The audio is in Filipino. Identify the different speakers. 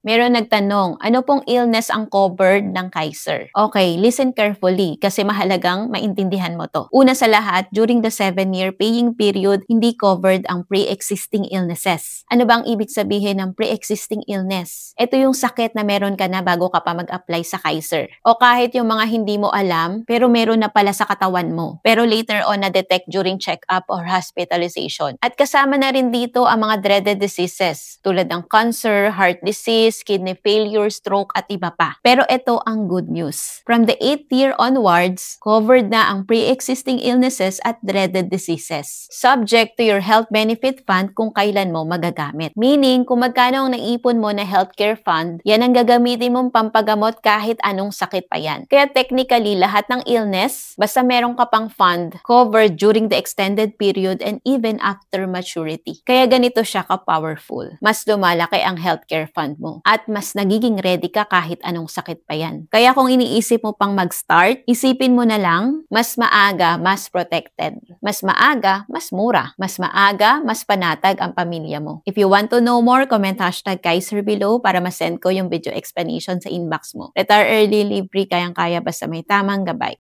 Speaker 1: Meron nagtanong, ano pong illness ang covered ng Kaiser? Okay, listen carefully kasi mahalagang maintindihan mo to. Una sa lahat, during the 7-year paying period, hindi covered ang pre-existing illnesses. Ano ba ang ibig sabihin ng pre-existing illness? Ito yung sakit na meron ka na bago ka pa mag-apply sa Kaiser. O kahit yung mga hindi mo alam, pero meron na pala sa katawan mo. Pero later on na-detect during check-up or hospitalization. At kasama na rin dito ang mga dreaded diseases tulad ng cancer, heart disease, kidney failure, stroke at iba pa. Pero ito ang good news. From the 8th year onwards, covered na ang pre-existing illnesses at dreaded diseases. Subject to your health benefit fund kung kailan mo magagamit. Meaning, kung magkano ang naipon mo na healthcare fund, yan ang gagamitin mong pampagamot kahit anong sakit pa yan. Kaya technically, lahat ng illness, basta meron ka pang fund, covered during the extended period and even after maturity. Kaya ganito siya ka-powerful. Mas lumalaki ang healthcare fund mo. At mas nagiging ready ka kahit anong sakit pa yan. Kaya kung iniisip mo pang mag-start, isipin mo na lang, mas maaga, mas protected. Mas maaga, mas mura. Mas maaga, mas panatag ang pamilya mo. If you want to know more, comment #Kaiser below para ma-send ko yung video explanation sa inbox mo. Retire early, live free, kayang-kaya basta may tamang gabay.